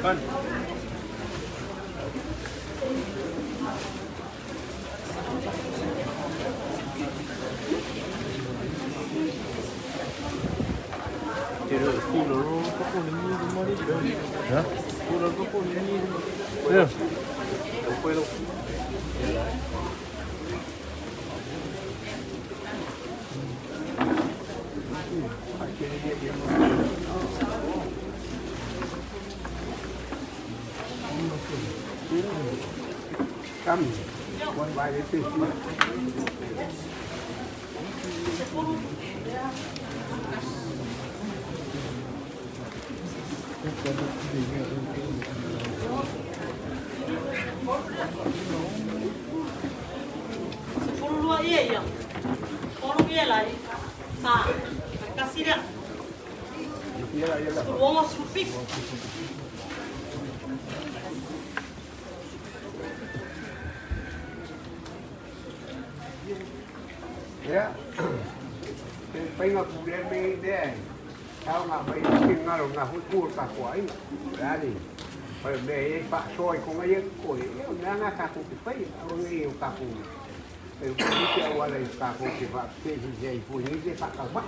กันPero culo poco niño de morir, ¿eh? Culo poco niño de morir. No puedo. Cam, quan bài để tìm. Sepuluh iya ya, orang iya lah, sah, kasih dia. Sepuluh mas rupik. Ya, pengen kemudian beda. Kalau nggak baik tinggal nggak hukum tak kuat, jadi. Bởi vì bạn soi không ai coi, ngang cả cuộc phải ông yêu cả cuộc, rồi cái chuyện qua đây cả cuộc thì bạn cái gì phụ nữ thì bạn càng mất,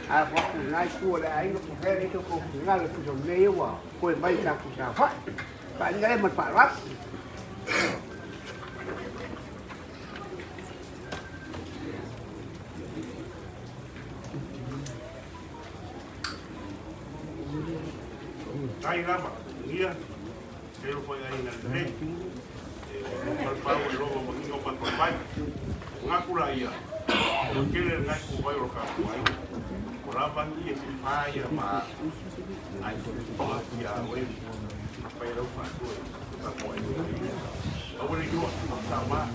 hoặc là ngay cua là anh nó cũng hay đấy cho cô ngay là cái dòng nêu à, coi bay cả cuộc nào phát, bạn nghe mình phải bắt. Hay lắm ạ, nghĩa pero fue ahí en el tren, al pago y luego no cuando vaya, una cura ya, no quiere el gato vaya lo que hay, por la bandilla se falla más, hay que ya hoy, pero para tú, para tú, ahora yo hasta más,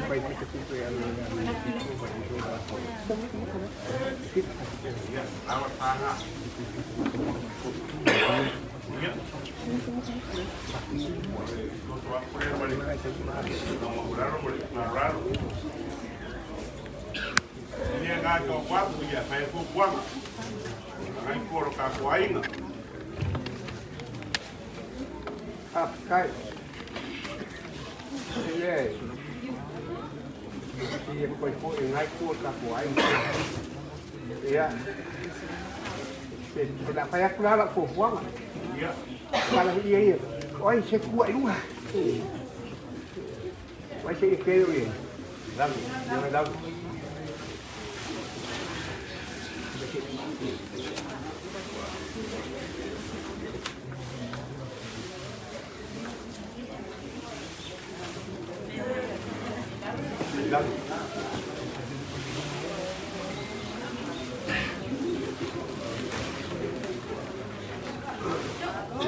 Baik itu pintu yang lewat tanah. Ini yang agak kuat, ya saya pun buang. Jangan kau kaku aing. Kai. Đây. Thì em coi cô ngay cua cả của anh. Iya. Tidak payah keluar lah kau buang. Iya. Kalau iya. Oi, saya kuat lu lah. Oi, saya kira ni. Dah, jangan dah.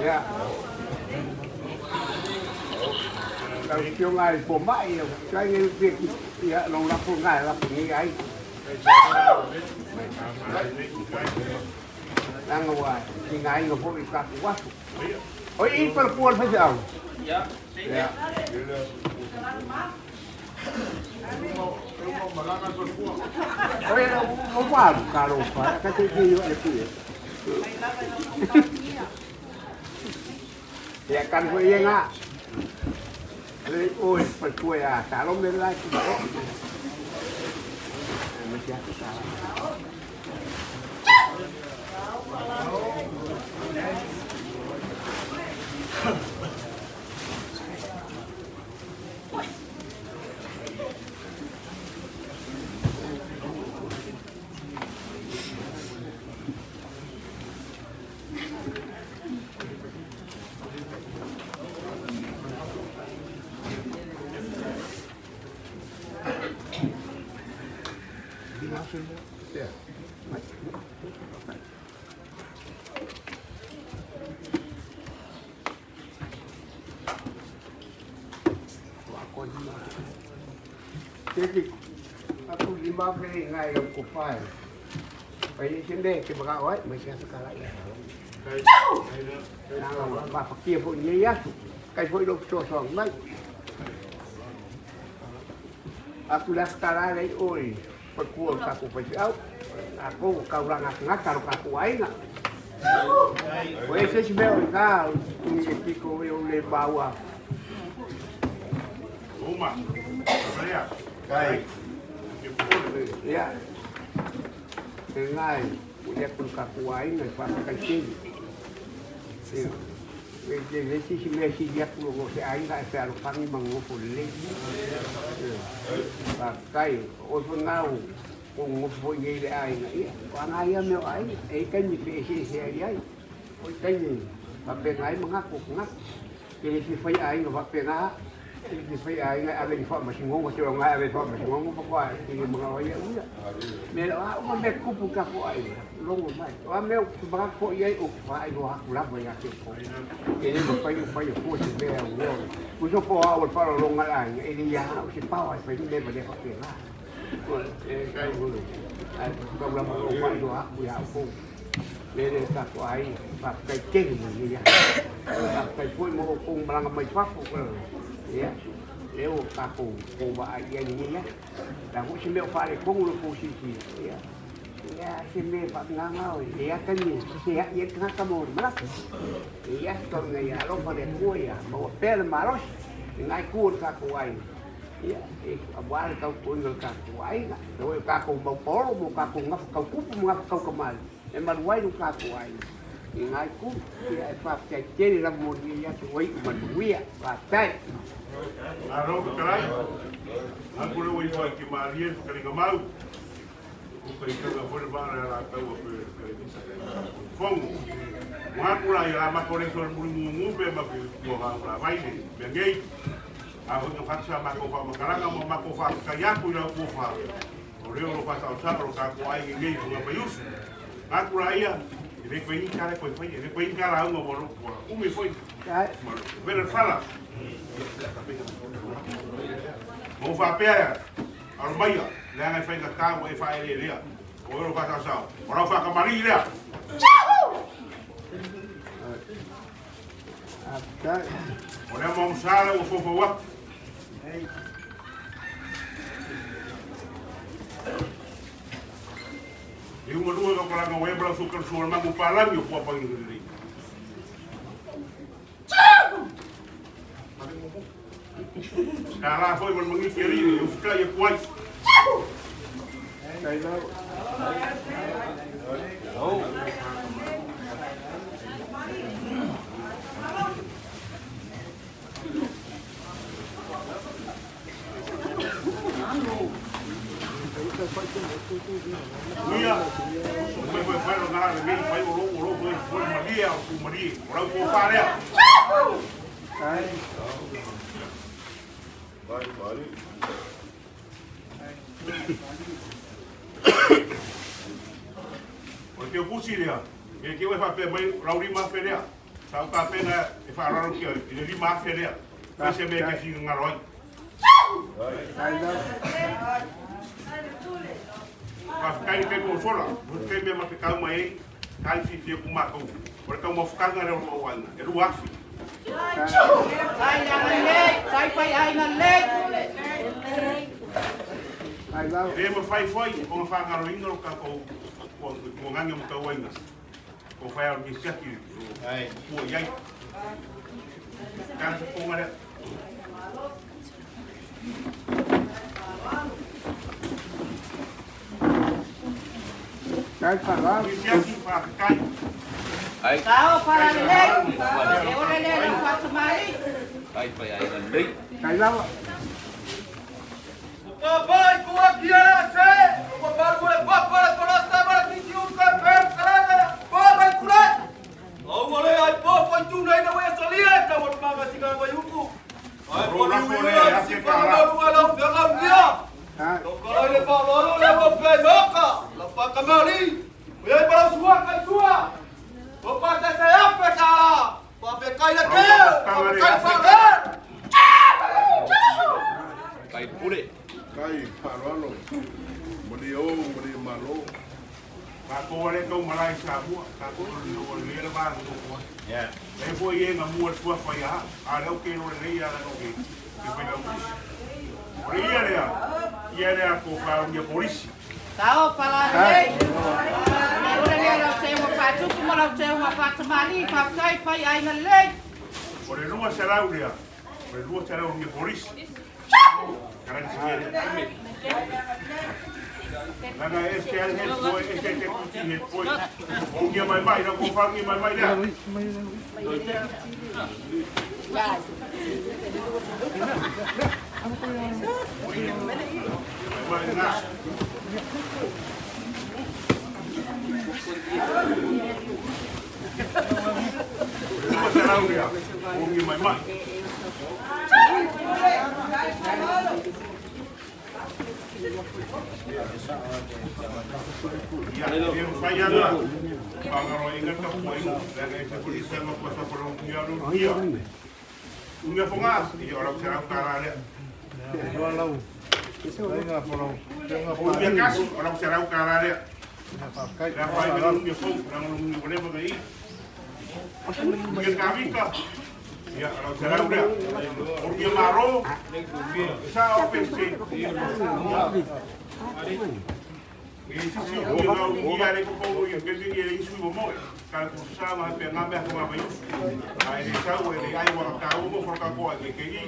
Ya. Kalau kêu ngài của mãi cho anh việc ya lòng lắm của ngài là như ấy. Đang ngồi thì ngài ngồi phụ được cả quá. Ôi ít phần cuốn phải không? Dạ. Dạ. Ôi nó quá cả rồi phải cái gì vậy chị? Ya kan gue yang ah. Oi, pas gue ya, calon dari lagi. Masih aku salah. Thế thì aku lima kali ngai yang kupai. Pai sini ke bawah oi, masih sekali lagi. Nah, bapak kia pun ni ya. Kai pun dok so song mai. aku dah sekarang ni, oi, perkuat aku pergi aku kau orang ngak kalau aku aing. Oi, saya sebel kau, ni piko yang le bawah. Rumah, saya, Kai, ya, dengai, punya pun aku aing, lepas kecil. Jadi si Messi dia pun si aing tak saya lupa ni mengupul lagi. Pakai, orang tahu, mengupul ni dia aing. Orang ayam yang aing, kan ni si aing. Kan ni, apa aing mengaku. Jadi si Fai aing apa pernah? Si Fai aing ada di fak masih ngomong, masih orang ada di fak masih ngomong apa? Ini mengawal ya. Mela, orang beku buka aku aing. Long mai. Wa meu sebagai kok yai upa ai doa kula banyak ko. Ini pai ko si be wo. Kuso po awal para long ai. Ini ya si pau ai pai be bade ko pela. Kai gulu. Ai ko la mo pa doa ku ya ko. Lele ta ko ai pa kai king ni ya. Ta kai ko mo ko malang mai pa ko. Ya. Leo ta ko ba ai ni ya. Da ko si meu pare ko lu ko si ya. Ya, si me pak ngangau, ya kan ni, si ya kena kamu malas. Ya, kalau ya lo pada kue ya, bawa pel maros, ngai kur kakuai. Ya, awal kau pun kakuai, kalau kaku bau polo, mau kaku ngaf kau kupu ngaf kau kemal, emang wai tu kakuai. Ngai ku, ya pak cecil dalam mudi ya tuai manuia, patai. Aro kerai, aku le wai wai kimaria sekali kemau. Kau ikan apa barang yang kau Fongo, aku lah yang amat koleksi mulu bagi orang ramai ni, bengai. Aku tu faksa makau fak makarang, makau fak kaya aku yang aku fak. Orang fak tahu orang aku aing bengai dengan Vaiusu. Aku lah yang ini pengen cara kau pengen, ini pengen cara aku baru, umi pengen. Benar salah. Mau fak apa ya? Armaya, jangan fai kau, fai dia. Orang fak tahu, orang fak kamari dia. Olha a mão sala, o fofo wap. E uma dua kau kalau ngau ebra sukar suara magu palang yo apa yang ini. Sekarang foi mengikiri ini, eu ficar ya kuat. Oh. Mia, foi no canal de mim, foi Maria, o Maria, o Fária. Vai. Porque eu pus ele, que eu vou fazer bem, Rauli Maferia, sabe para pena, e falar o que ele Maferia, vai ser bem que fica ngaroi. Kai kai ko sola, kai me ma ka mai, kai fi ku ma ko. Por ka mo fuka ngare ro wan, e ru afi. Kai ai na le. Ai la. E mo fai foi, ko fa ngaro ingro ka ko ko ngangam ka waina. Ko fa ar misaki. Ai, ko yai. Kan ko ngare. Kai para. Ai. Kau para lek. Eu olhei no quarto mais. Ai phải ai gần đi. Kai la. Papai, com a criança, papai, para nossa para que o café, cara, papai, curar. Não vou ler aí, pô, foi tu nem não é salir, tá bom, mas se ganha Vaiusu. Ai, pô, não se fala não, pega dia. Então, cara, ele falou, não leva o pé, noca, lá para Camali. E aí para sua, cai sua. Vou passar essa época, cara. Para pegar ele aqui, para pegar falar. Kai pule. Kai parolo. Mudi malo. Ako wale kau malai sabua, ako no le ba no. Ya. E foi en amor Suafa ya. Ara o que no le ya no que. Que foi no. Oria. ia le ako Faafotutupu polisi. Tao pala hei. Ora le lau te mo Faafotutupu mo lau te mo Faatamali, Faakai pai aina lei. O le lua se lau lea. O le lua se lau nge polisi. Karani si kere. Nana eske al head boy, eske ke kuti head boy. O ngia mai, na ko whangi mai lea. Mai nga. Lua se lau lea. O ngia mai. Ya, dia saya lah. Kalau ingat tak poin, dan saya boleh sama kuasa perempuan dia. Punya pengas, dia orang serang utara dia. Punya kasih orang serang utara dia. Dapat dengan dia pun, dengan dia boleh pakai. Punya kami kah? Ya, orang serang dia. Punya maro, saya open sih. Isi si o ia le ko ia ke ia isu mo mo ka ku sa ma pe na me ko Vaiusu ai ni sa o le ai wa ka o mo for ka ko ke i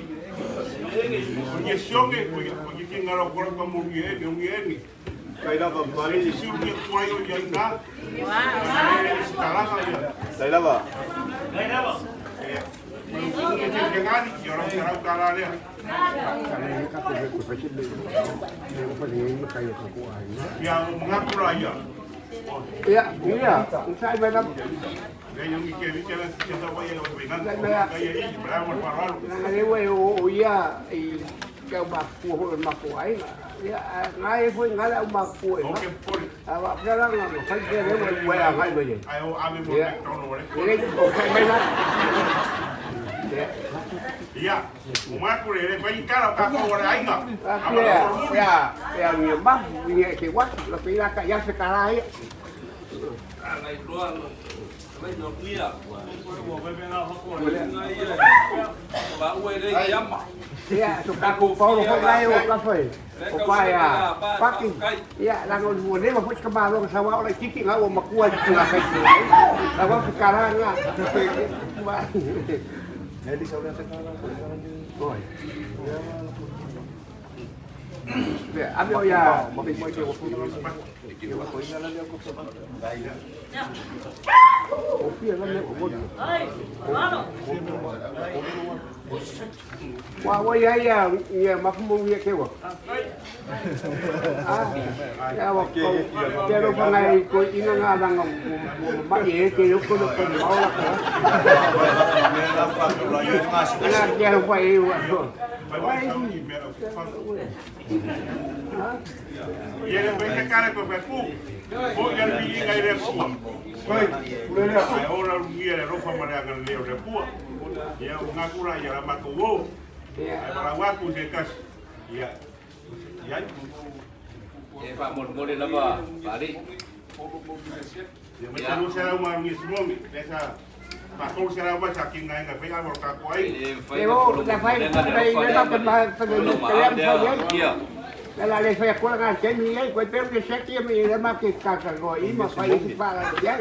ni shonge ko ki ngaro ko ko mo ni kai da ba mari si u ni ko ai o ia na sai da ba yang mengaku raya. Ya, iya. Saya benar. Yang mikir kita bayar dengan gaya ini berapa parah. Nang lewe iya kau baku maku ai. Ya, ngai pun ngala maku. Okey, pun. Awak sekarang apa? Saya kira lewe ngai boleh. Ayo ambil boleh tahun boleh. Ini okey benar. Iya, mengaku le bayi kalau kakak orang aing tak. Ya, nyembah punya kiwat lebih lah kayak sekarang ya. Alai luar. Alai Nokia. Ba uwe le yama. Ya, suka kupau kau lain kafe. Upaya, pakai. Ya, langsung mulai maput kebalong sawah oleh cici ngau makuat tengah kayu. Lawan sekarang lah. Jadi saudara sekarang. Oh. Ya, ambil ya. Wah, ya, makmum ya kewa. Ya, waktu kalau pengai ko ina nga lang magi ke ko ko mau lah. Ana kero pa e wa. Ia le bayi cara ko peku. O ia le biyi ngai le pu. Oi, pulele. Ai ora ia le rofa marea ngai le pu. Ia ngaku ra ia maku wo. Ai para waku se kas. Ia. Ia. Pak mul na ba? Pari. Dia macam saya rumah ni semua ni. Biasa. Pak kau saya rumah saking ngai ngai pengen mau kaku ai. Pero la fai na kalian saja. La le fai ko nga ke mi ai ko pero que se que mi le ma que caca go i ma fai si para ya.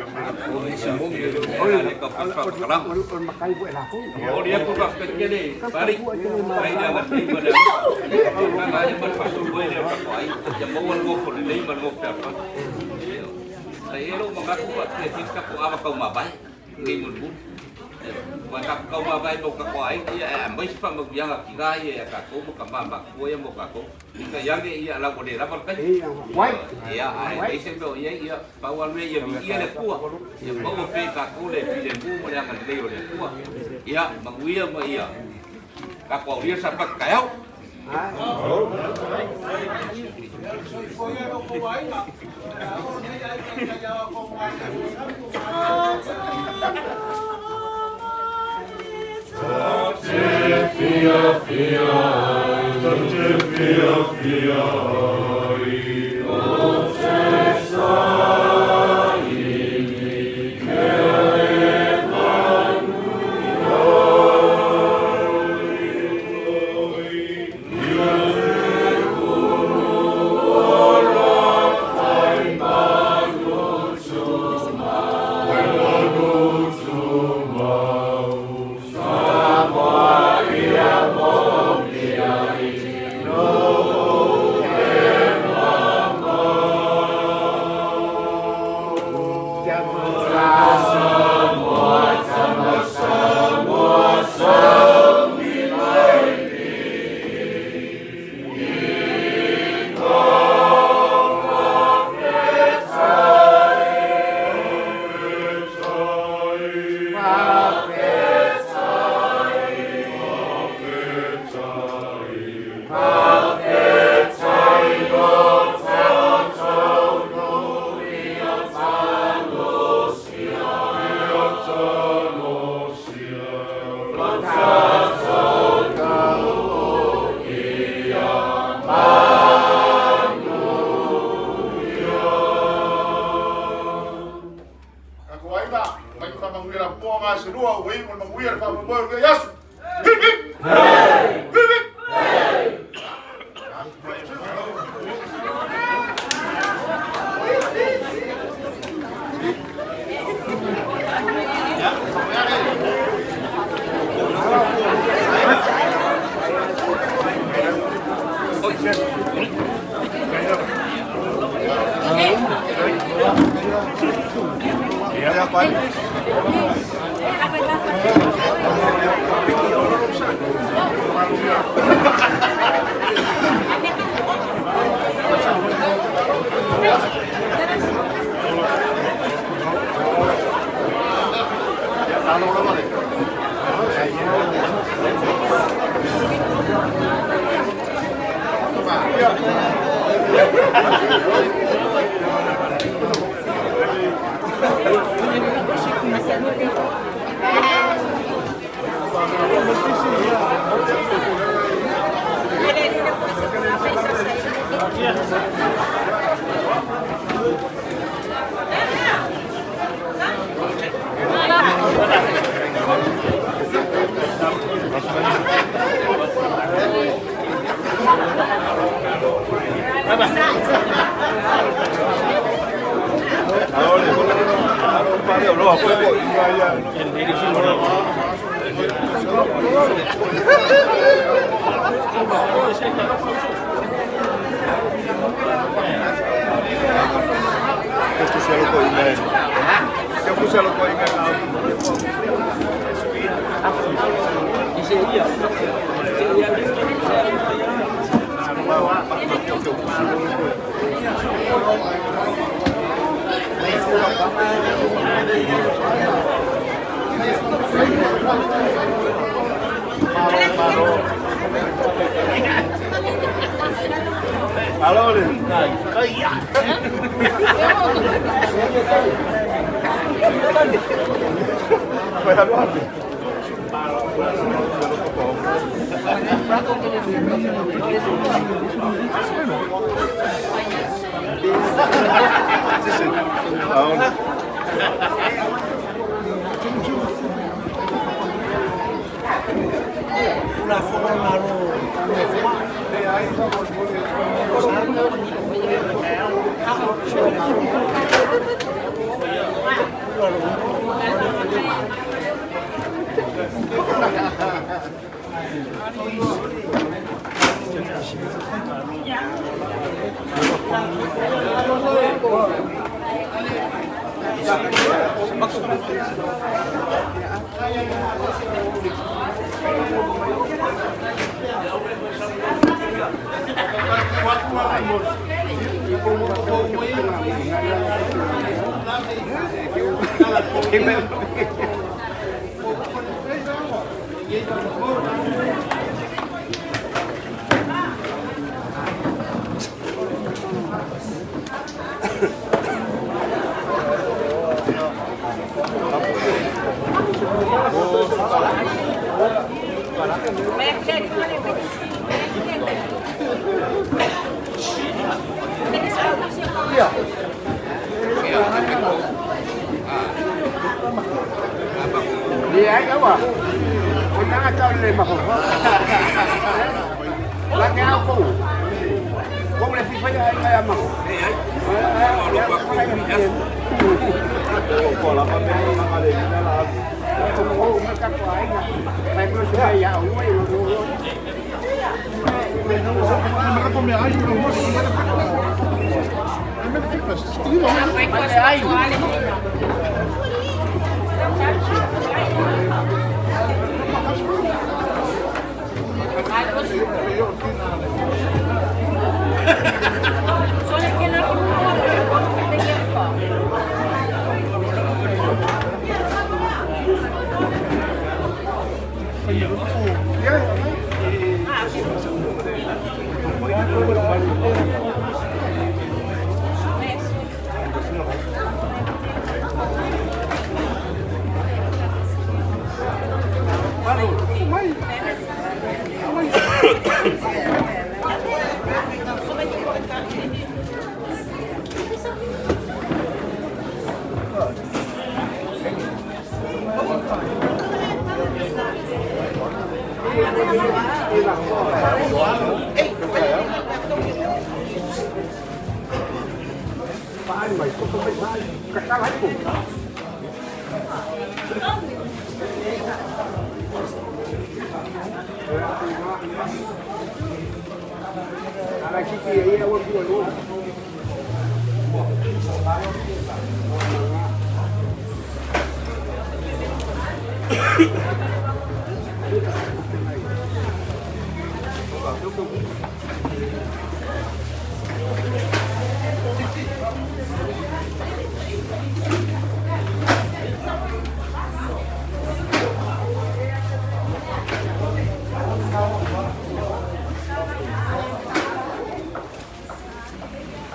On makai buat aku. Oh dia pun pas kecil ni. Pari. Pari dia ngerti pada. Kan aja berpasung boy dia pakai. Yang mau go for ni man go apa. Saya lu mengaku buat ketika kau apa kau mabai. Ni mun. Maka kau mabai mau kau ai dia mai siapa mau yang kira ya kau mau kembang kau yang mau kau. Jika yang dia lah boleh dapat kan? Ya, ai sembo ya bawa lu ya dia le kuah. Ya mau pe kau le pilih bu mau yang le kuah. Ya, menguya mau iya. Kau dia sampai kau.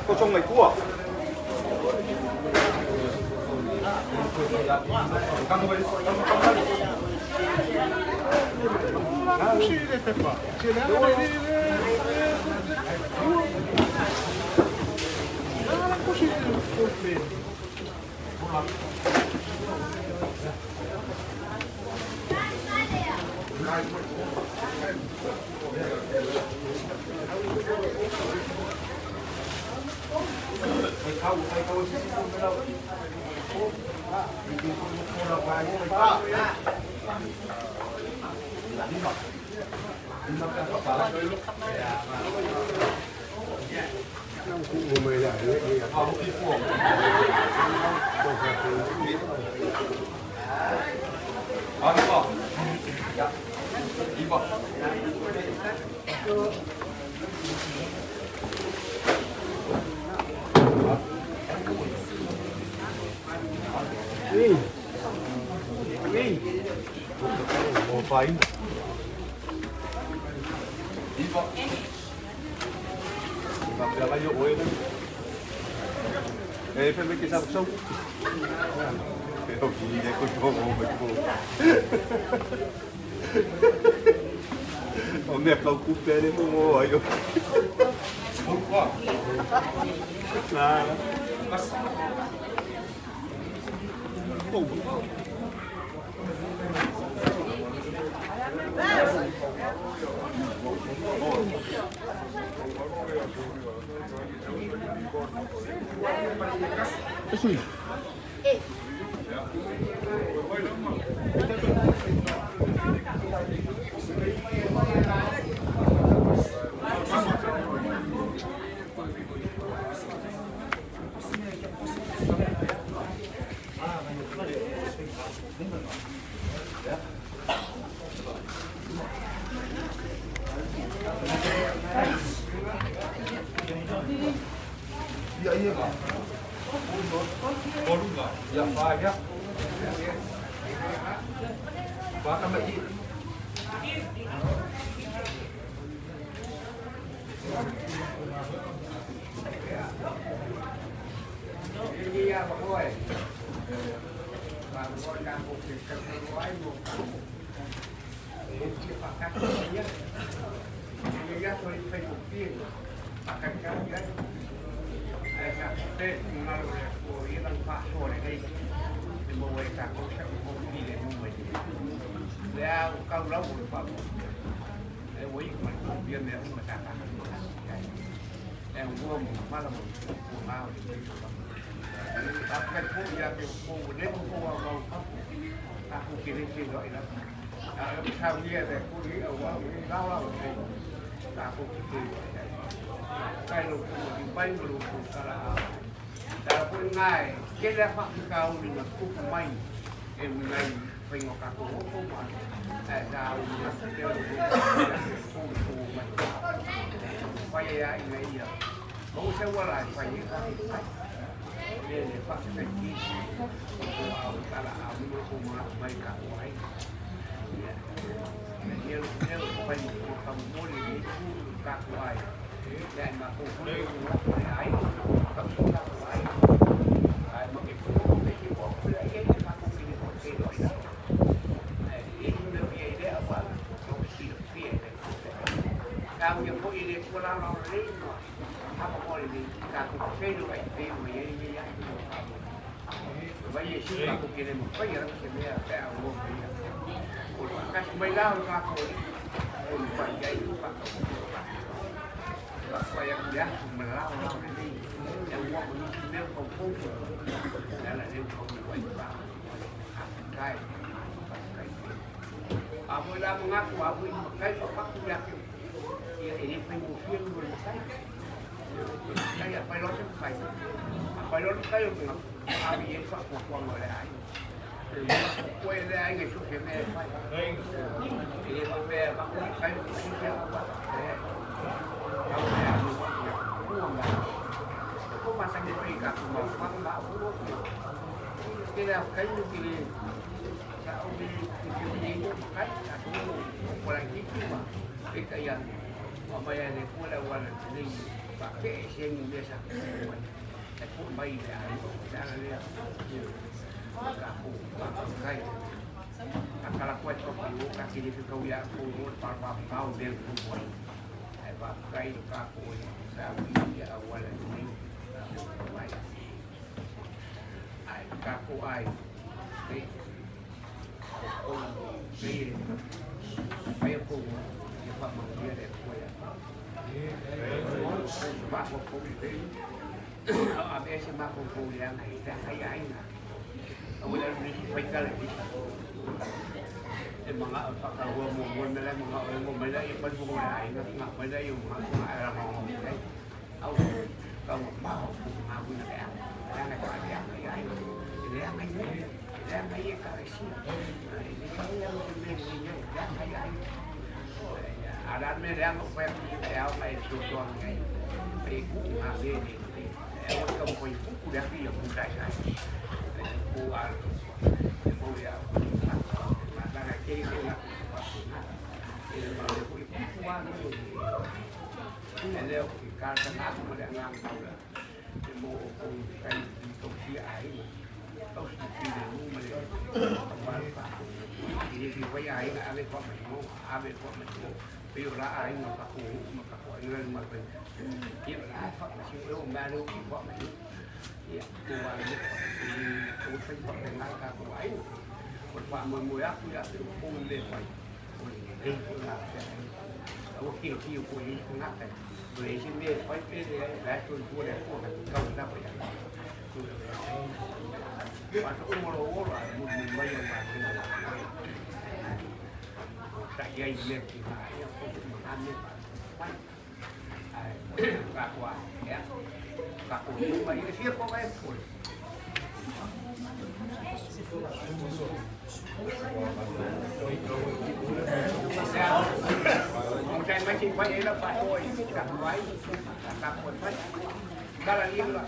Cô trông mày cua. Fine. Gặp là nhiều ơi. Ê, phải mấy cái sao sông. Cái đồng chí này con chó ngô mấy cô. Ông đẹp lâu cúp tê đến mua rồi. Sốt quá. Là. Dạ, phải nhá. Quá cảm ơn chị. Dalam pun ngai, kita dapat kau dengan kumai, emai pengok aku kumai, dah dengan setiap kumai, paya ini ya, mau sewa paya ini lepas lagi, kalau aku kumai baik kumai, dia paya kamu boleh kumai. dan aku boleh air tak sudah air ai mà cái phố cái gì bỏ cái gì mà cũng đi bỏ cái đó ini dia dia apa so sih dia kalau yang kau ini pulang orang lain apa boleh di aku saya juga itu ini ya Vaiusu aku kira mau bayar sebenarnya saya mau bayar kalau kasih bayar aku bayar itu pak bayar dia melarang ini yang mau dia kompon dan ada dia kompon bayar kai aku dah mengaku aku kai aku yakin ini pengusian dulu saya pilot kai pilot kai aku abi itu aku kuang oleh ai quay ra anh ngày chụp phim này phải thì bạn bè bạn cũng thấy cũng theo bạn thế bạn bè nhiều bạn cũng không là cũng mà sang đến đây cả mà quăng bão cũng cái nào cái như kỳ sao đi cái gì cái là cũng là cái mà cái gì mà bây giờ này cũng là quan là đi và cái xe như bây giờ cái cũng bay ra là aku pakai akala kuat aku kaki di kau ya aku parpa pau dia aku ai pakai aku sabi ya awal ini ai aku ai ai aku ya pak dia dia aku ya pak aku itu abis aku yang kita kayak Awalnya Vaigaga lagi. Mga pagkawa mo na lang mga mo mala ipan mo na ay nga mala yung mga alam mo ay aw ka mo pa mga na kaya na kaya ay ile ang ay ka si ile ang niya kaya ay alam mo lang ko pa kaya ay susuan ngay ay kung abi ni ay ka mo ko dati yung tayo buat ya mana kiri lah ini malah pun buat ini kalau aku ada ngang tahu lah mau kan untuk si air tahu si ini mana apa ini si air ada kok macam biar air maka aku ini macam dia apa macam orang baru kok macam ya tuan ini urusan pertengah aku air berapa minggu aku ya pun lepas itu lah aku kira pun itu nak beli sini pakai dia dah tu dia pun kau tak payah pasal umur lah mungkin bayar macam tak jadi lagi yang pun makan ni kakak ya kakak itu banyak siapa yang pun một trái máy chỉnh quay ấy là phải thôi đặt máy đặt một máy đó là yên rồi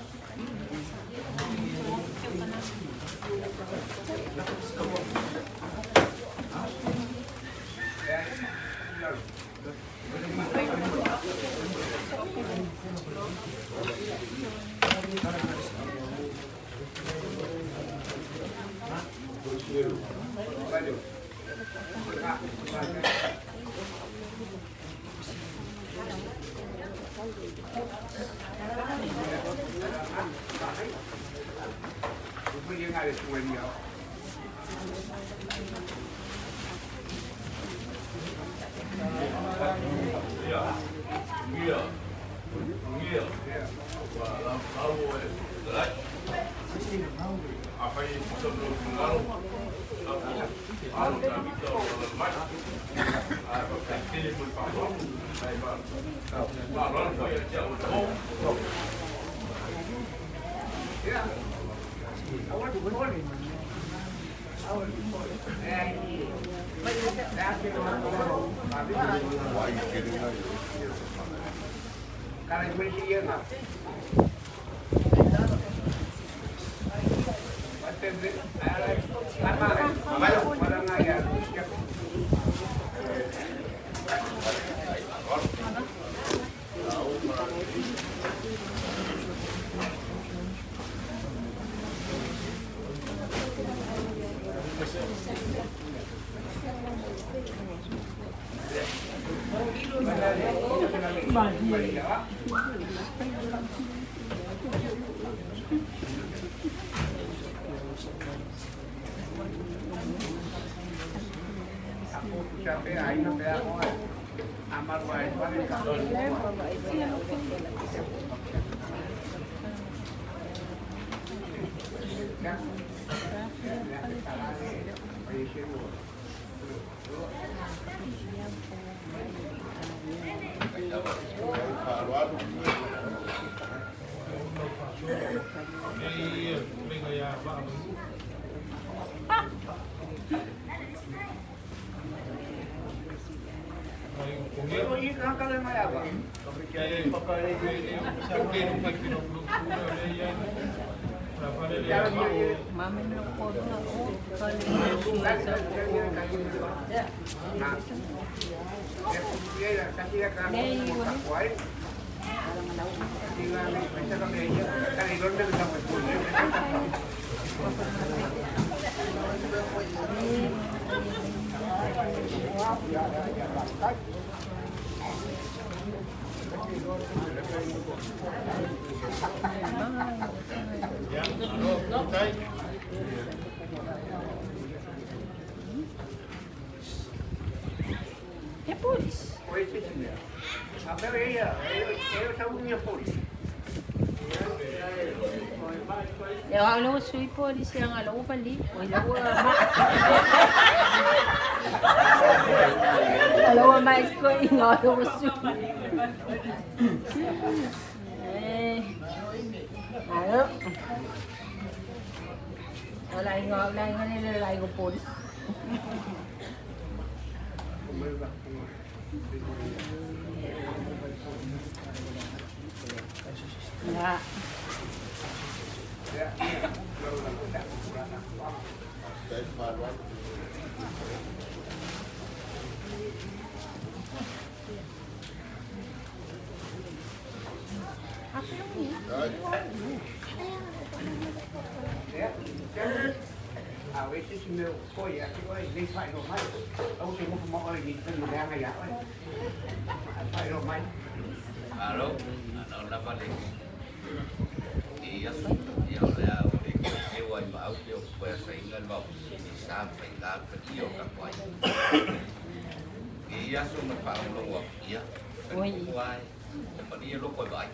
Kalau Malaysia ya nak. Aku sampai air sampai aku amal wae paling kalau Eu alu sui polisi ang alu pali. Wala Alu mais ko ingalo sui. Alu. Wala ingalo nila lagi ko polis. Ya. Awet sih meu koi ya, koi ni fai lo mai. Aku tengok semua orang ni kan dia ngaya kan. Fai lo mai. Halo, ano balik. Iya, ya udah ewa mau dia punya saingan mau sampai lah ke dia kapai. Iya, semua farang lo wak, iya. Kuai, tempat dia lo koi baik.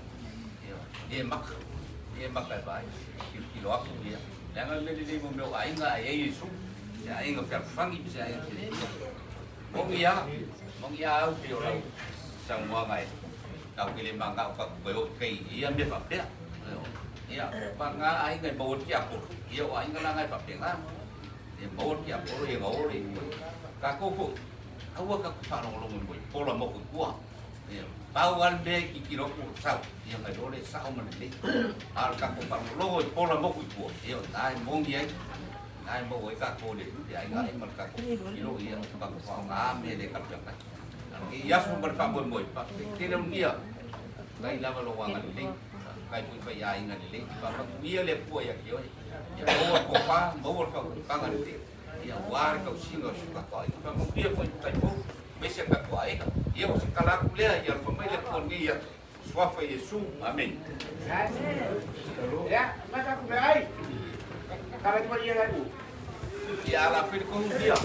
Dia mak kai baik. Kilo aku dia. Jangan beli mau meu aing nggak ya Yesus. Ya aing nggak fangi bisa aing sini. Mong iya dia orang semua ngai. Kau pilih mangga kau bayar kei iya dia apa? Iya, mangga aing ngai bawa tiapur. Iya aing ngai ngai apa kan? Dia bawa tiapur yang awal ini. Kaku pun, awak kaku farong long boy. Pola mau kuah. Iya, bawan dek kilo pun sah. Iya ngai dole sah mana dek. Al kaku farong long pola mau kuah. Iya, nai mong dia. Nai mau kaku dek. Dia ngai mal kaku kilo iya kaku farong ame dek kaku yang iya semua berfabur boy. Tidak dia. Ngai lama luangan dek. Kai pun bayar ingat dek. Bapak dia lepo ya kio. Ya bawa kopa, bawa kau kangan dek. Ya war kau singa suka kau. Bapak dia pun kai pun mesya kau ai. Ya usik kalak kuliah ya pemain pun dia. Suafa Ulugia, amin. Ya, masa aku berai. Kalau cuma dia lagi. Ya lapir kau dia.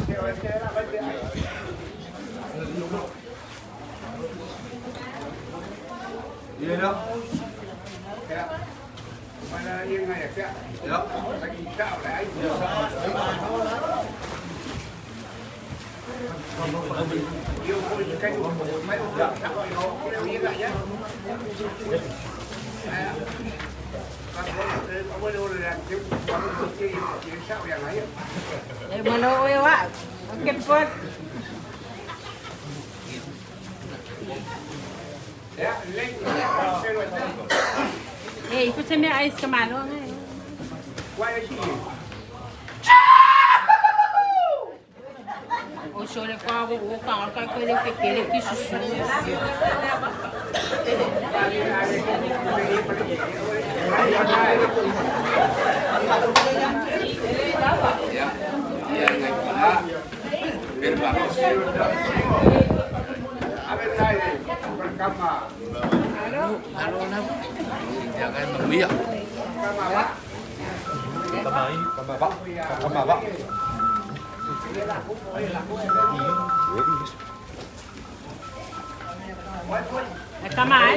Iya dong. Ya. Mana yang ngaya ya? Ya. Lagi tak lah. Dia pun kan mai udah tak mau dia enggak ya. Kalau boleh yang kalau dia tak yang lain. Malo wa. Kepot. Ya, lek. Ikut saya ais ke mana? Why is she? O senhor fala o carro que ele quer que susu. Ya, ya ngai pula. Berbagai. A ver, pertama Jangan membiak. Kamabak. Kamay.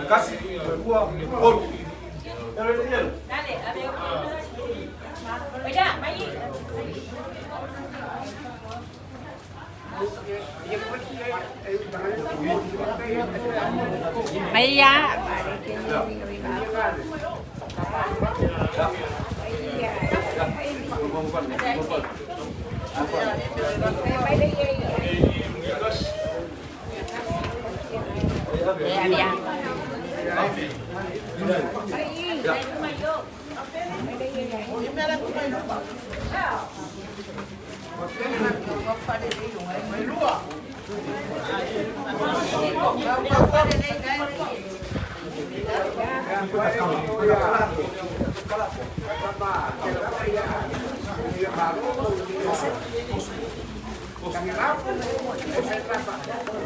Kasih gua pun. Dale, ayo. Oya, mai. Maya.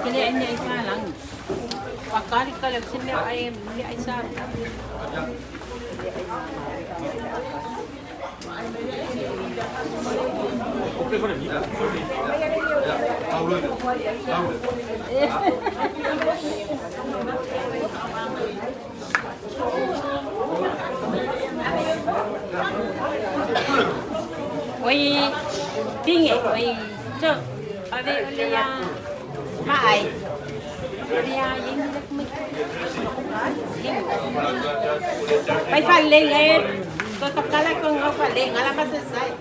Kini ini isa lang. Pakari ka lang sila ay isa. Oi, tinggi, oi, cok, ada yang mai, dia ini nak Pai falei aí, tô tocando com eu falei, ela vai sai.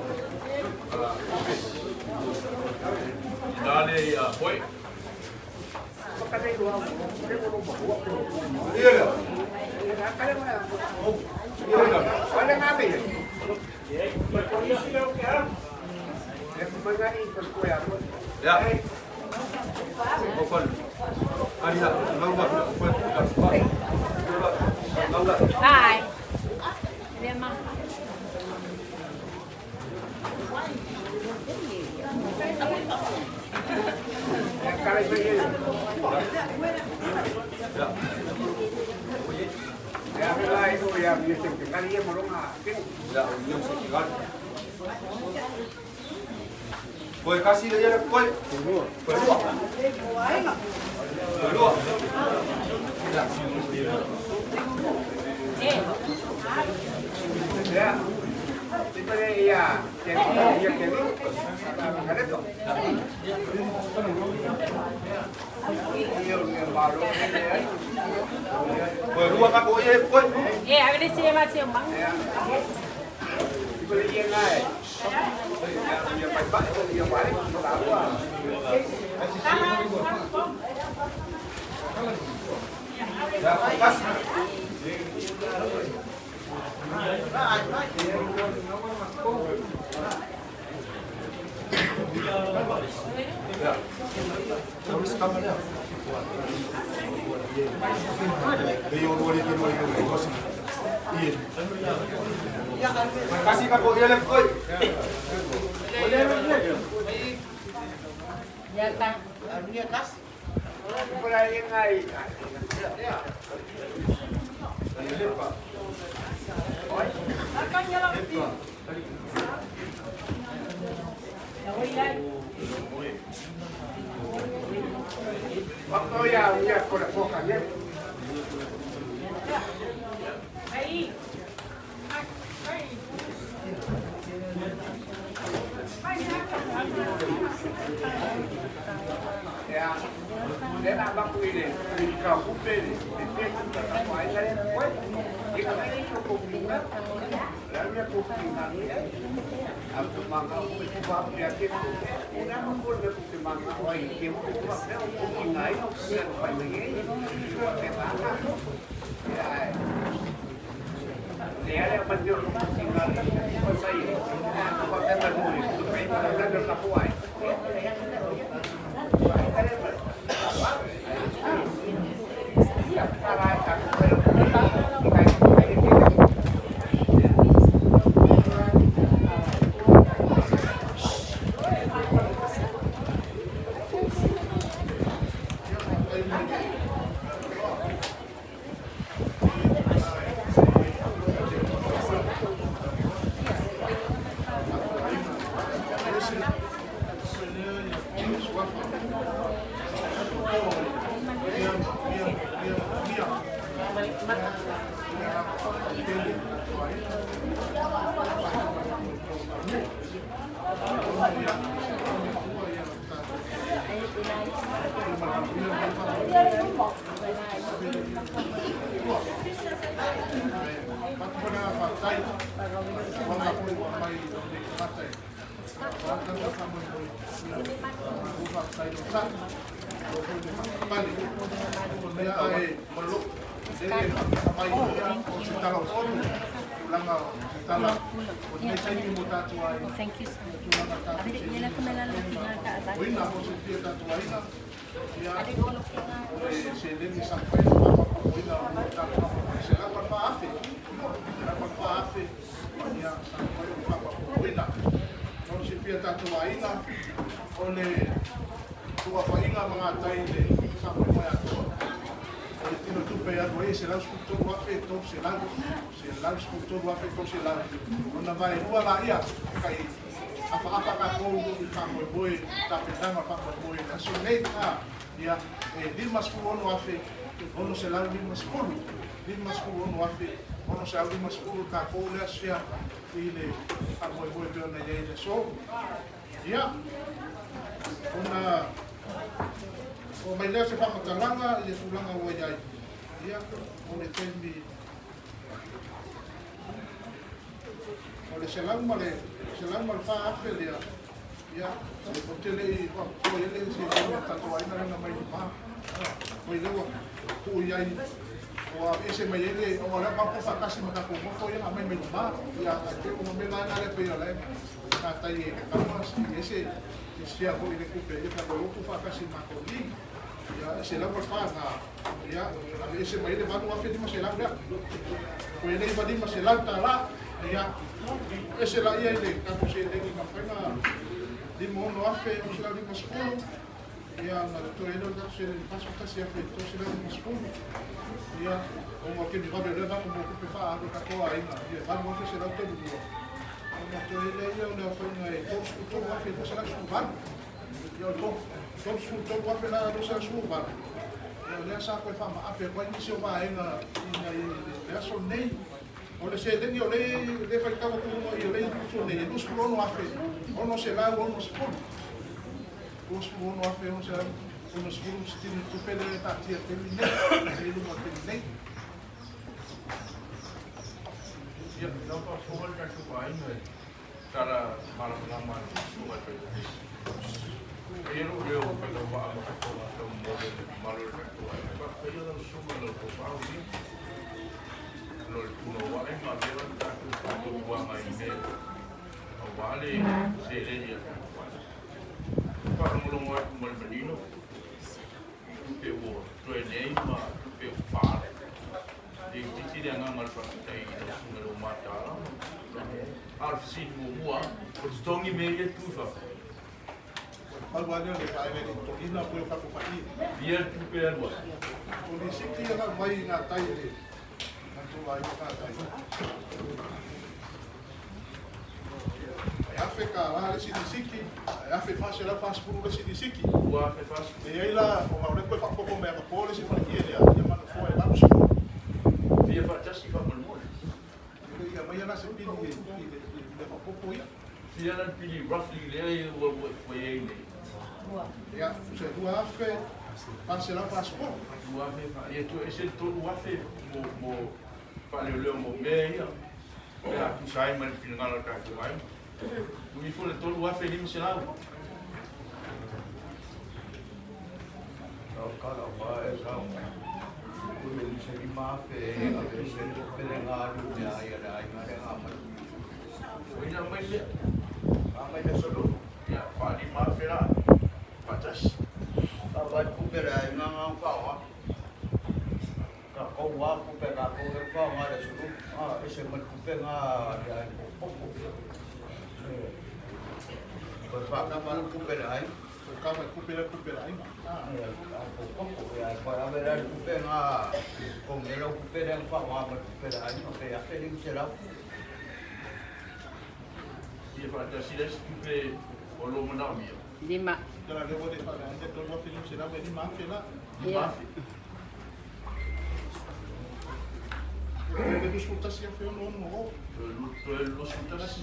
Dale foi. Ya. Open. Ada nombor. Ai. Dia mah. Boy, kasih dia boy. Berdua. Berdua. Ya. Tiba-tiba ya. Jadi ada tu. Berdua tak boleh boy. Ada di sini masih bang. Tiba-tiba naik. Dia balik, dia balik, tahu ah. Ya, kasih. Ya. Terus kamarnya. Kasih kak boleh lekoi. Ya kan. Dia kas. Mulai ngai. Ya. Waktu yang dia korak-korak ya. Ya, dia nak baku ini, kau kumpul ini, dia kumpul apa aja ni, boy. Jika ini cukup tinggal, lalu dia cukup tinggal ni, aku mangga cukup dia kita, udah kumpul dia cukup mangga, wah ini cukup dia cukup tinggal ini, dia lupa lagi, dia mangga, ya. Dia ada banjir cukup tinggal, kau saya, kau saya berdua, supaya kita ada kapuai. maluk. Jadi apa itu ya? Kita lakukan. Langa kita lakukan. Kita ini muda tua. Thank you so much. Ada dia nak kemelan tinggal tak ada. Oh ina kau sendiri tak tua ina. Ya. Ada kalau kita. Sendiri sampai apa ina muda tua. Saya akan faafi. Akan faafi. Ya sampai apa ina. Kau sendiri tak tua ina. Oleh tua fainga mengatai le sampai mai tua. Tino tu pe ado ese la escutou o afeto se la escutou o afeto se la ona vai rua la ia kai apa ka ko ka mo boy ta pe tama pa mo boy na so nei ka ia dir mas ko no afe ono se la dir mas ko no afe ono se dir mas ko ka ko le sia ile a mo boy pe na ia so ia ona o mai lea se whakatalanga i e tūlanga ua iai. Ia, o le tendi. O le selau ma le wha afe lea. Ia, o tele i o ele se lewa tatoa ina rena mai ni maa. O i lewa ku iai. O a ese mai ele, o a rea papo whakasi maka kumofo ia a mai mai ni maa. Ia, a te kuma me lai nare pe ia lai. Ka tai e kamas, ese sia ko ile kupe ia ka ko whakasi maka li. Ya, se la por fanga. Ya, a ese mai le manu afe di masela ya. Ko ele va di masela tala. Ya. Ese la ia ile ka ko se le ki mafanga. Di mono afe o se la di masolo. Ya, na to ele da se le paso ka se afe to se la di masolo. Ya, o mo ke di va le da ko mo ku fa a ka ko ai na. Ya, va mo ke se la to du. Na to ele ia o le afanga e to su to afe to se la su van. Ya, to su to afe la do se la su van. Le sa ko fa ma ape ko ni se va ina le so nei o le se deni o le fa ka ko no i le so nei no su no ape o no se la o no se pon o su no ape o se o no su stile tu pele ta ti te ni ne lu mo te nei Ya, no pa fo ka ku ai no cara mala mala su va pe Pero eu pelo va a ko to mo de malo ka ku ai pa yo no su mo lo pa o ni lo no va en ma de ta ku wa mai ne o vale se le ya para mo lo mo menino pe o to nei ma pe pa de ti de nga mal pa tai no lo mata al si mo wa o stongi me ye tu fa algo ale le ka ele to ina ko ka ko fa ni Bien tu pe algo o ni se ki na mai na tai le na to vai ka tai ya fe ka la si di siki ya fe fa se la fa spuru le si di siki wa fe fas e aí lá o ma le ko fa ko me ka pole si fa ki ele ya ma fo e la su via fa just fa mo ya mai na se pi le fa ko ya via na pili roughly le wa ye ne ya se dua fe fa se la fa spuru wa fe fa e tu ese to wa fe mo pa le mo me ya ya tu sai mal final ka tu vai mi fu le to wa fe lim se la Kalau baik kau, boleh jadi maaf kalau saya perengar dunia ada yang amat. Ina mai le Kami dah selalu. ya fa di ma fe la patas Kawan kuperai ngang kau. Kau wah kuperai kau ada selalu. Esemat kuperai ada pokok. Berapa nama kuperai? ka ma kupera ai ma Pokok ya. Para berar kuperai. Kau merau kuperai kau kuperai. Apa yang feeling serap. dia fa ta si les tu pe o lo mo na mi Lima. Kalau dia boleh pada anda tu buat film sudah beri maaf lah. Ya. Dia tu escuta se a film não lo sutas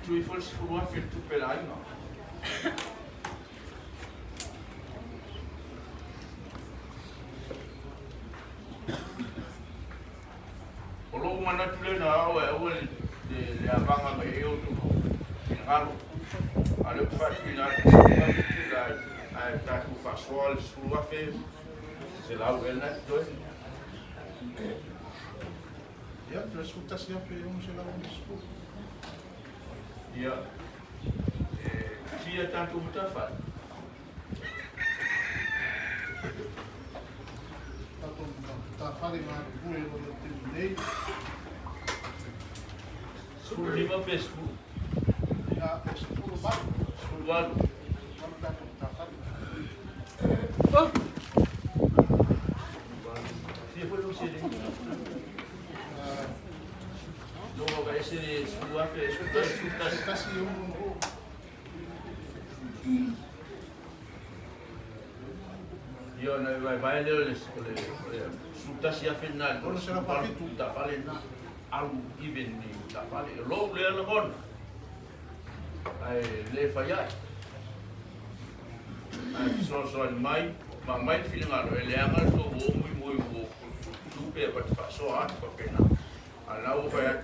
tu i fol fu wa fe tu pe la no o lo mana tu le na o le avanga me eu tu ngalo a Ale fatuina ai taku fasol suafe se la uela toi. Ya, terus kita siap yang se la uela. Ya. Dia taku mutafat. Taku mutafat ma bue lo tindei. Sepuluh 15. Ya, 10 bal. 10 bal. Taku mutafat. Siapa lu sini? Dua guys ini 10 apa? Sutas yung Yo na vai le sutas ya final. Ono será papito. Tá falando algo even ni tá falando. Logo le na on. Ai le fallar. Ai so mai feeling alo ele anga to muy super para so porque na. Ala o vai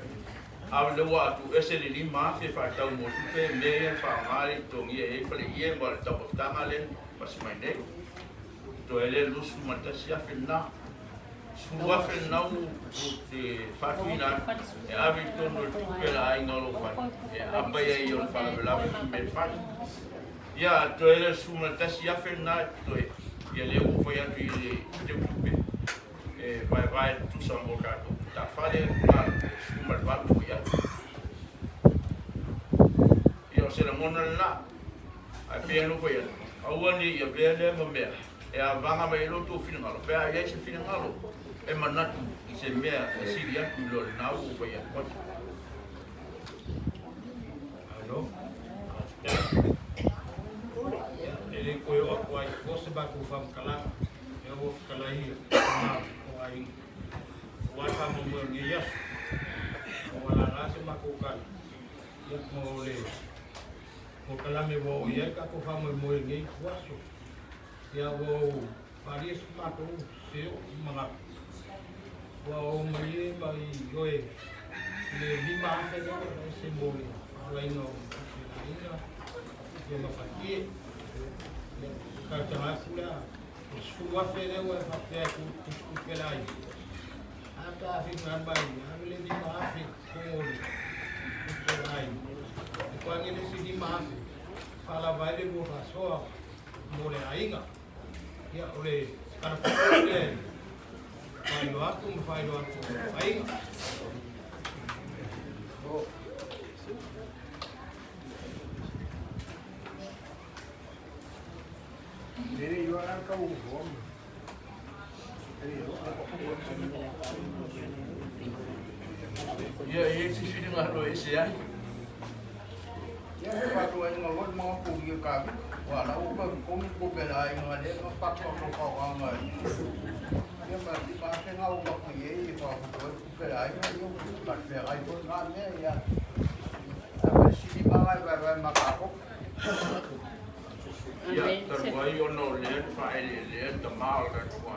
Avle watu ese li ma fe fa tau mo pe me fa mari to ye e fle ye mo ta bota ngale pas mai ne to ele lus mata sia fe na suwa fe na u te fa fina e avi to no pe la ai no lo fa e abaya yo fa la me fa ya to ele su mata sia fe na to ye le u fa ya tu ye te pe e vai tu sa mo ka ta fa le mal ya yo se la mona la a pe no foi a wani ya pe le mo me e a vanga mai lo tu fina lo pe a ye se fina lo e manatu se me si ya tu lo na u foi ya Alô? Ele foi o ai você vai com fam kala eu vou ficar aí o ai o ai fam mo ngia wala nasi makukan yak mo le ko kala me wo ye ka ko fam mo ngi waso ya wo paris mako se mga wo mai goe le lima fe se mo le no ya ma faki ka ta kula suwa fe le wa fa ku pelai apa fi nambai amile di maafi kongoli ai kwa ngene si di maafi fala vale bo fasoa mole ainga ya ole kana pole failo aku ainga Jadi jualan kau ya esse filho não esse aí Ya, patu ay ngawad mga pugi ka. Wala ko ba kung kubelay nga le nga patu ko ka nga. Ya ba di ba ke nga ba ko ye ba ko kubelay nga yung patu ay ko nga ne ya. Aba si ba ba makako. ya terbaik ono le fa le te mal ka ko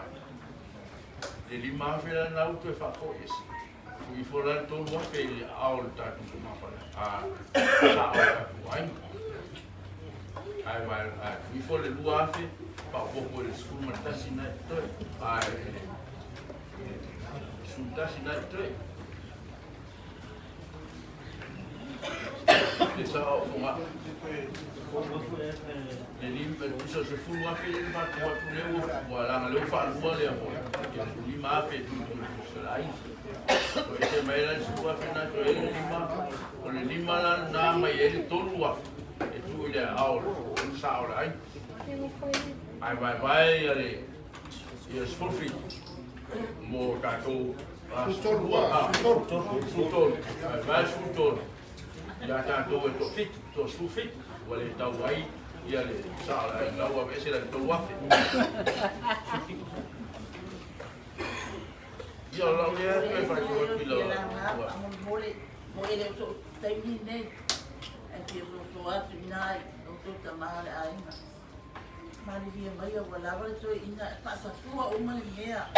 le lima fela na u te fa ko esse i fora to mo fe aul ta tu ma fa sa ai vai i fora lu afi pa po le sku ma ta sina to ai su ta sina to le sa o ma le limpa so se fu afi le ma ko le u wala le fa lu le ho le lima afi tu ai ese mai la sua fina to ele lima la na mai ele todo wa e tu ile aula sa aula vai ale e sfofi mo ka to futol vai futol ya ta to to fit to sfofi wale ta wai e ale sa aula la wa ese la to wa Yo lo que es para que lo kilo. Mole so taimi nei. Ake so atu nai, o tamara ai. Mali via mai o lava so ina pasa tua uma mea.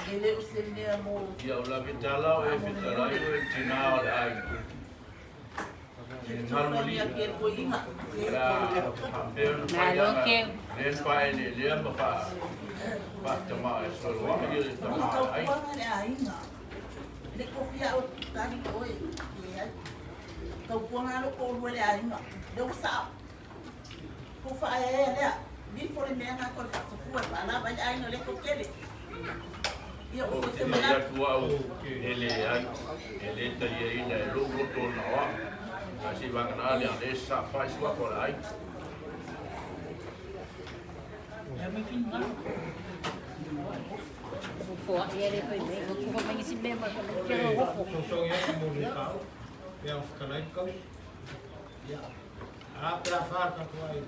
Ele o se mea mo. Yo la vitala o vitala o tinao ai. Tōwhani a kia koe inga. Nā loke. Len pai le le ma fa. Ba tama e so wa me le tama ai. Tau puanga le a inga. Le kokia o tani koe. Tau puanga lo ko ue le a inga. Le usa. Ko whae e lea. Ni fore mea ngā kore whakapua. Pala vai a inga le kokele. Ia o se Ele mea. tua o ele ai. Ele ta ia ina e lo to na wa. Asi vanga na le ane sa fai sua ko ai. Fo e re foi bem, não vou mais esse mesmo, mas não quero o fo. Não sou eu que moro cá. Eu fico lá em casa. A para farta com aí.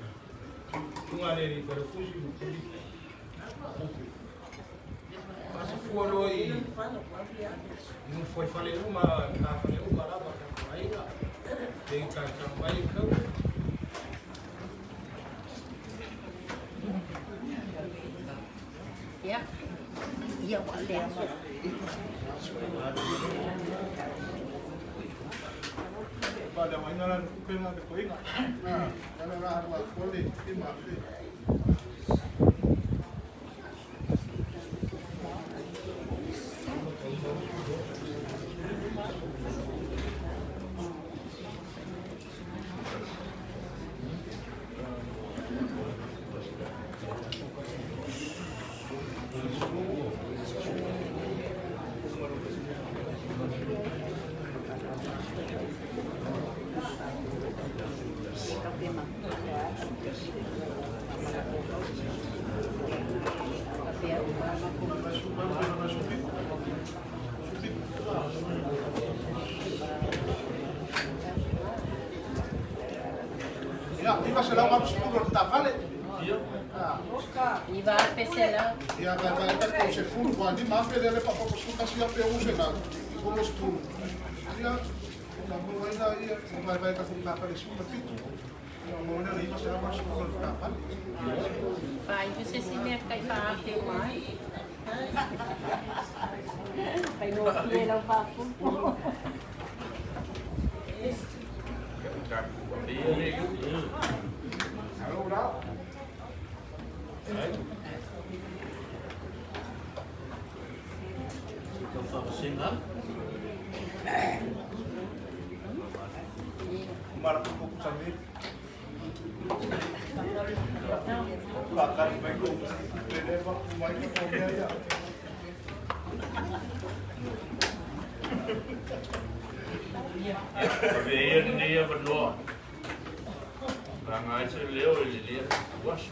Um aleri para fugir no polícia. Mas foram aí. Não foi falei uma, tá falei uma lá para aí lá. Tem cartão vai em campo. Ja. Ja, olha só. Pada mainan pena de coisa. Ah, ela era uma folha de mate. Ya, iba a ser algo absurdo, está vale? E vai pesar. Ya, vai se fundo, quando de máfia dele para pouco escutar se a peúse lá. Como estudo. Ya, uma boa ideia, vai com a aparecer um pito. Uma maneira iba a ser algo absurdo, está vale? Vai, você se mete aí para a filmar. Vai no outro, não vai fundo. Mara pouco também. Kakak baik tu, dia buat main dia ya. Veio dia berdua. Rangai se leo ele dia was.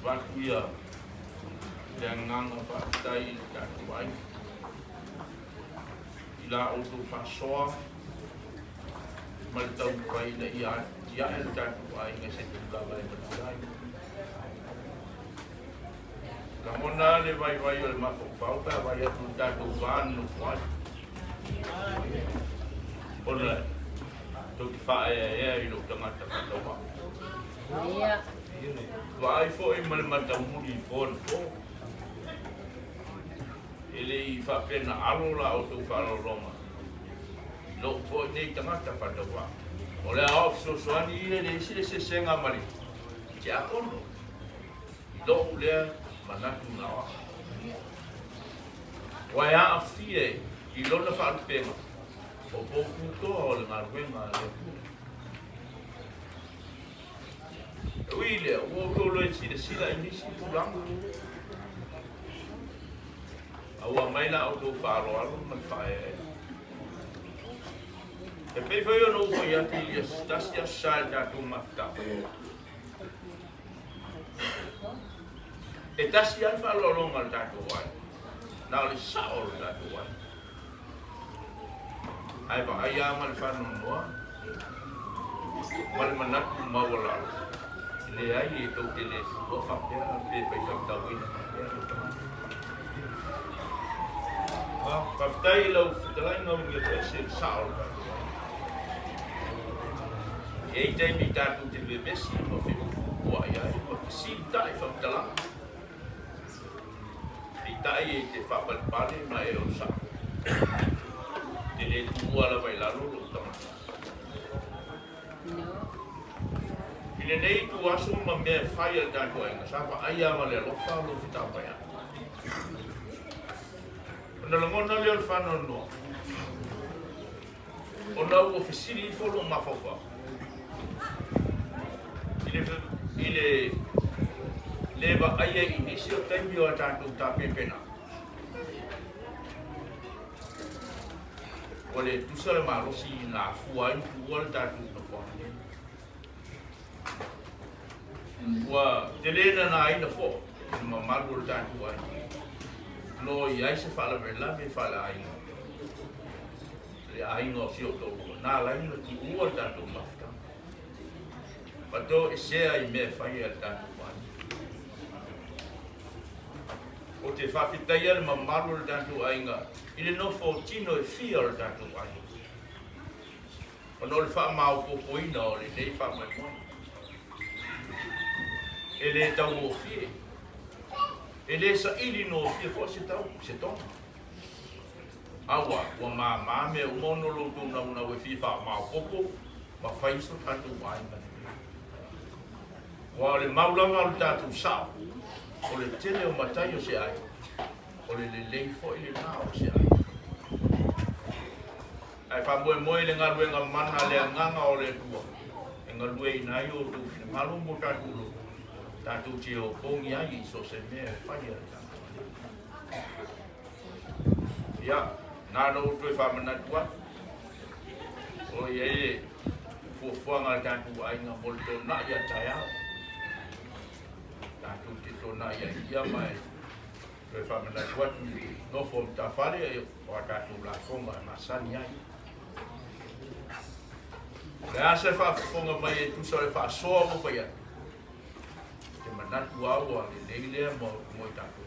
Vakuia. Dengan apa tai kat wai. Ila auto fasoa. Maltau pai da ia el kat wai ngase tu vai berdai. Kamona le vai o mafo pauta vai tu tu van no fai. Ora, tu que faz e lo tomata toma. Ia. Vai foi mal mata muri pon. Ele fa pena alula o tu falo Roma. Lo foi nei tomata toma. Ora off so swani ele se senga mari. Ja kon. Lo le manatu nawa. Wa ya afie i lona fa pena. O pouco to le marwenga le. Uile, o lo si de sila inisi pulang. Awa mai la auto faro alo man fae. E pe foi no foi ati stasia salda tu mafta. E tasia falo lo mal tato wai. Na le saol tato wai. Ai ba ai amal fano no. Mal manat mawala. Le ai to tele o fa pe pe ta wina. Paftai lo fitalai no mi se saol. E dai mi ta tu te besi mo fi wa ya mo si ta fa tala. Ai te fa pal pale na e o sa. Tele tua la vai lalu lo tama. Ile nei tu asu ma me fire da ko ai sa pa ai ama le lo fa lo fita pa ya. Ona lo ngona le fa no. Ona o ofisiri fo lo ma fa fa. Ile leva ai inisio tempo ta tu ta pepena. Oleh tu sel malu si na fuan fual ta tu no fa. Wa telena na ai na fo ma malu ta tu ai. Lo ia se fa la vela me fa la ai. Le ai no si o to na la ni ti uo ta tu ma fa. Pato e se ai me fa ia ta tu ai. O te fa fitaia ma malu ta tu ai nga. Ile no fo tino e fia ta tu ai. Ono le fa mau po ina o le nei fa mai mo. Ele tau o fie. Ele sa ili no fie fo se tau se ton. Awa wa ma me o mono lo tu na we fie fa mau popo ma fai so ta tu ai ma. Wa le maulanga o ta tu sa. O le tele o matai o se ai. O le lei fo ili na o se ai. Ai fa moe le ngalu nga mana le nganga o le tua. Ngalu e nai o tu fina malu mo ta tu lo. Ta tu ti o pongi ai so se me fa ia ta. Ya, na no tu fa mana tua. O ye fo nga ta tu ai nga molto na ya ta ya. Ta tu ti to na ya mai. Tu fa mana tua no fo ta fare o ta tu la fonga na sani ai. Ya se fa fonga mai tu so le fa so mo fa ya. Te manatu au le leile mo ta tu.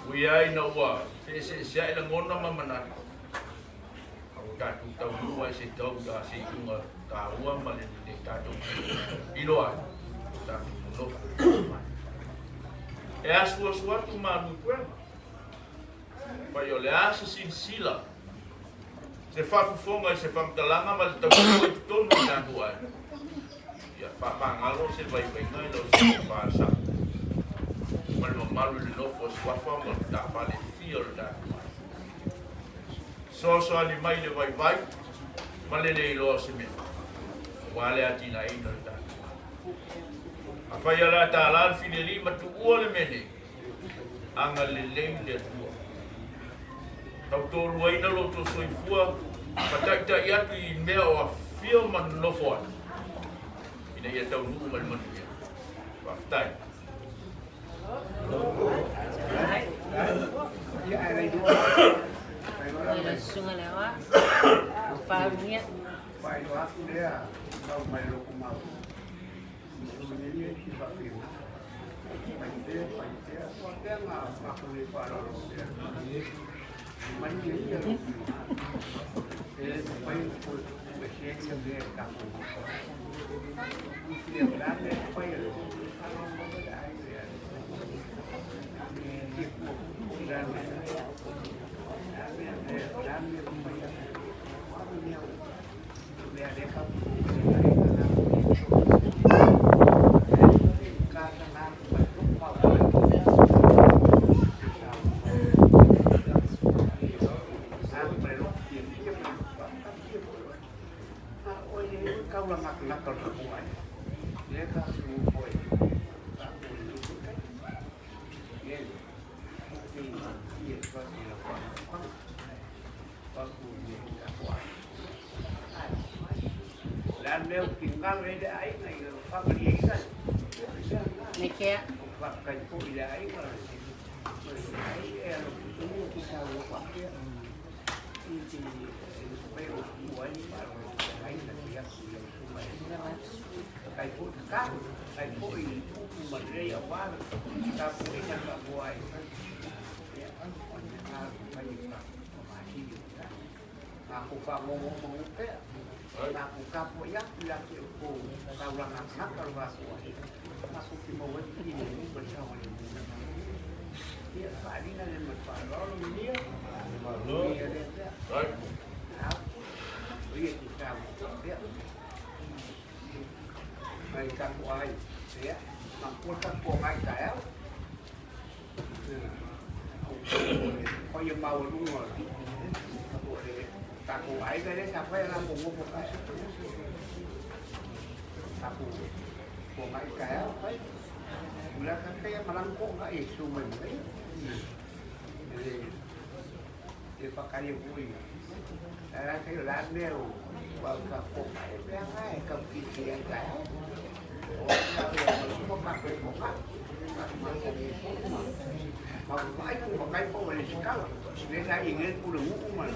Ui ai na ua, se ai la ngona ma manatu. Au ta tu tau ua se tau da se unga ta ua ma le ta tu. Ilo ai. Ta tu no. E asua tu ma nu kuema. Pa yo le asa sin sila. Se fa fonga se fa talanga ma le tau tu no ta tu ai. Ya fa ngalo se vai ngai lo se fa sa. Ma no malu le no fo Suafa mo ta fa le feel da. So ali mai le vai ma le lo se me. Wale atina ina da. Apa ya la ta la fineli ma tu o le mene. Anga le le tu. Tau tō ruaina lo tō soifua, patakta i atu i mea o a fio man no foa. Ina ia tau nuku mani manu ia. Waftai. Ila sunga lewa, whaarunia. Pai do aku dia, tau mai loko mau. Ini ki whapina. Pai te, ko ngā aku ni whara lo dia. Mani ia lo. Pai ko me xenia de kapu. Ia grande pai lo. Alo mo de ai dia. Ki ko grande. Grande pai. Dia de kapu. Leo tinggal di air naik lupa berikan. Nekea. Pakai pun di air kalau air itu kita lupa dia. Ini supaya buat baru air nanti yang sudah supaya. Pakai pun kan, pakai pun itu materi apa? Kita pun yang tak buat. Ya, orang banyak mati juga. Aku ngomong ke. Aku kapo ya laki aku tahu lang anak kalau aku masuk di bawah ini bersama dengan dia paling ada masalah dia. Right. Dia kita dia. Mereka kuai, ya. Mampukan kuai saya. Kau yang mau dulu. Tak kuai saya sampai dalam bumbu bukan. Aku kuai saya. Mula kan kaya malangkok ka isu man eh. Dia pakai bui. Kayo lahat nero. Wag ka po kaya nga ikaw kisiyan kaya. O kaya pakai mo ka. Magpapay kung pakai po wala si Kala. Hindi na ingin pulong man.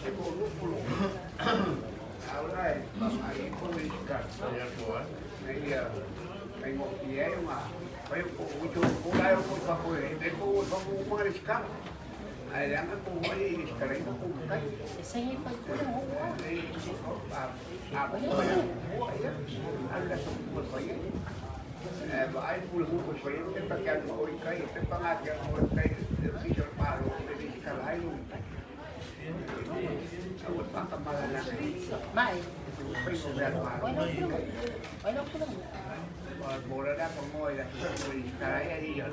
Ito pulong. Alright, pakai po wala si Kala. Kaya po may mo kaya yung kayo po, kulayo po pa po eh. Hindi po mga riskal. Ay, lang po ay riskal rin po kayo. Sige, pagpulang mo. Ako po yan. Ang lasong po pa yan. Ay, pulang po pa yan. Ito pagyan mo ulit kayo. Ito pangatyan mo ulit kayo. Official paro. Ito riskal ay yung. Awat pa kamalan na kayo. Mai. Wala po lang. Bola dah pengoy dah sekarang ini ya.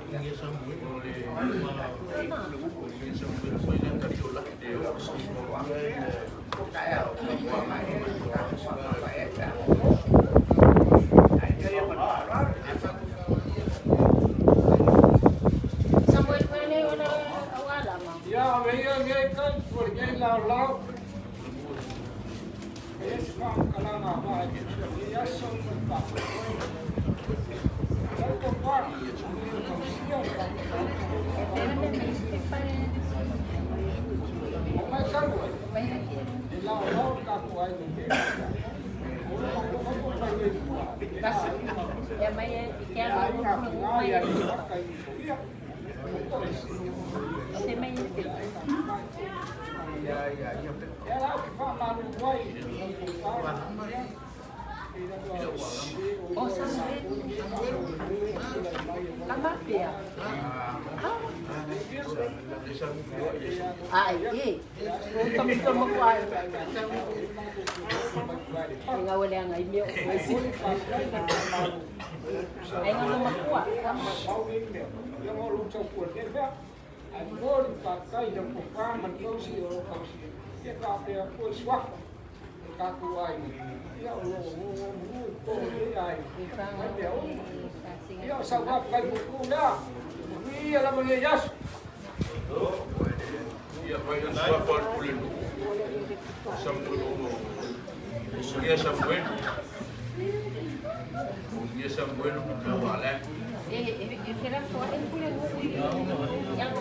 Samuel mana orang awal lama. Ya, mereka kan pergi lau. Esok kalau nak dia sempat. Ya maya ikan maya. Saya main itu. Oh, sampai. Lama dia. Betul makuha. Nga wala nga inyo. Ay nga makuha. Ya, sahabat kai buku dah. Ni alam ni Yas. Ya, Vaigaga Suafa Ulugia. Ulugia Samuel. Ulugia Samuel Kawala. Kira kuat ini punya yang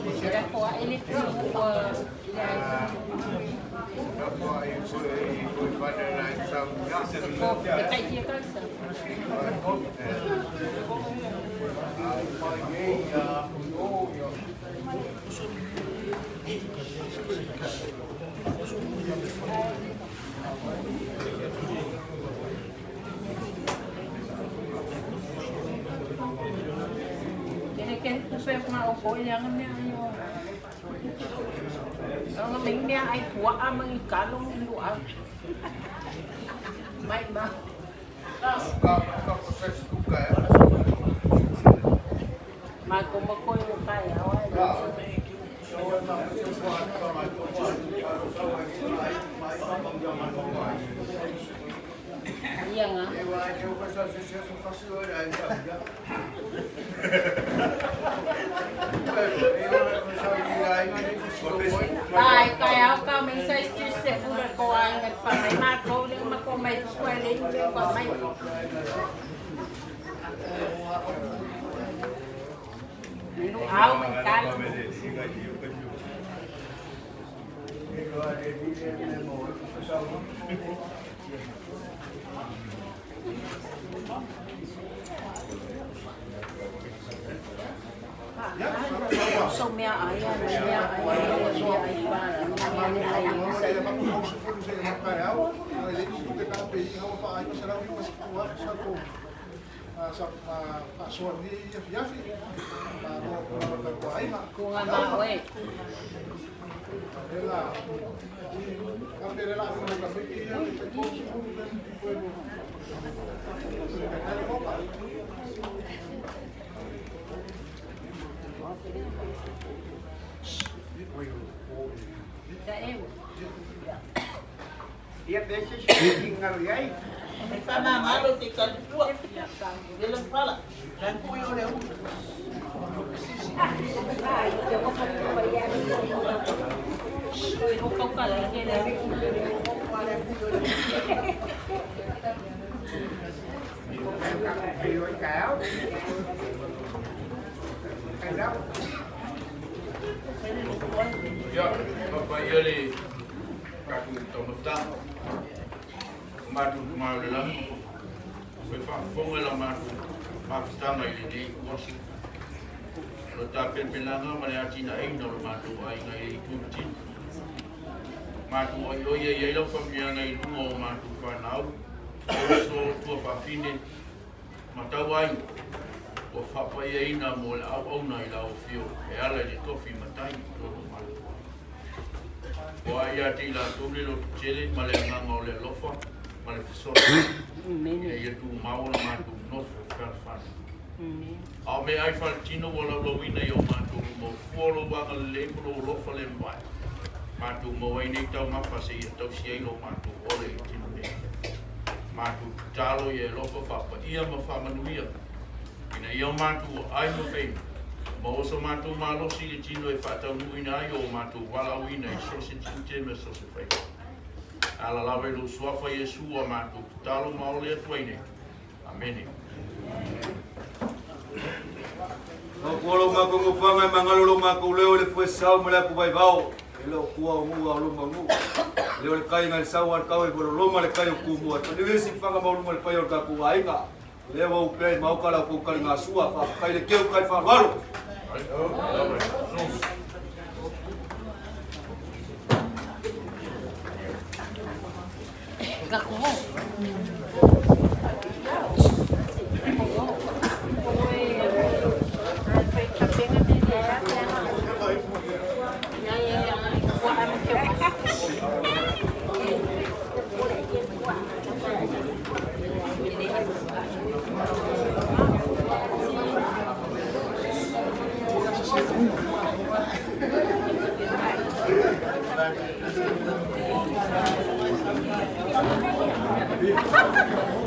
kira kuat ini dekat dia kan. Kaya supaya kumaupo jangan niya ayo. Ang aming niya ay kuwa ang ikalong iluan. May ba? Magkumakoy mo kaya. Iya nga. Ay, kaya kami sa istisip ko ay nagpamay-mako ng makumay eskwela yung pamay. Aw, may kalo. So mea ayan, mea ay para. Mea ay sa soa ni yafi ma ko ai ma Kung nga mawe. ela la ko ka piti ya ko Dia biasa tinggal yai. May pamamalo si Kaltua. Bilang pala. Dan po yun eh. Ayo kau. Kau. Ya, Bapak Yali kaku tomata. Matu maulalam. Befa fongela matu. Pakistana ini kursi. Letakkan penanga melihat Cina ini dalam matu ai kunci. Matu ayo ye lo famia ngai lungo matu fanau. So tua fafine. Mata wai. O fapa ye ina mo au nai la o fio. E ala ni tofi matai to matu. O ai ati la tuli lo chele male nganga ole lofa. Male fisor. Ye tu mau matu no fan. Au me ai fal tino wala lo wina yo matu mo folo wanga le pro lo fale mai. Matu mo ai nei tau ma fase ye tau si lo matu ole tino me. Matu talo ye lo fa ia ma fa manuia. Ina yo matu ai mo fe. Mo so matu ma lo si tino e fa tau nuina yo matu wala wina so si tinte me so se fe. Ala la ve lo suafa Yesu a matu talo ma ole tuine. Amen. Kalau maku ngufanga mangalolo maku leo le fue sao mala ku vai vao lo kuwa mu lo mangu leo le kai ngal sao ar kau e bolo lo male kai ku mu ar ni vesi fanga mau lo male kai or ka ku ai ka leo o pe mau kala ku kali ngasua fa kai le keu kai fa valo Thank you.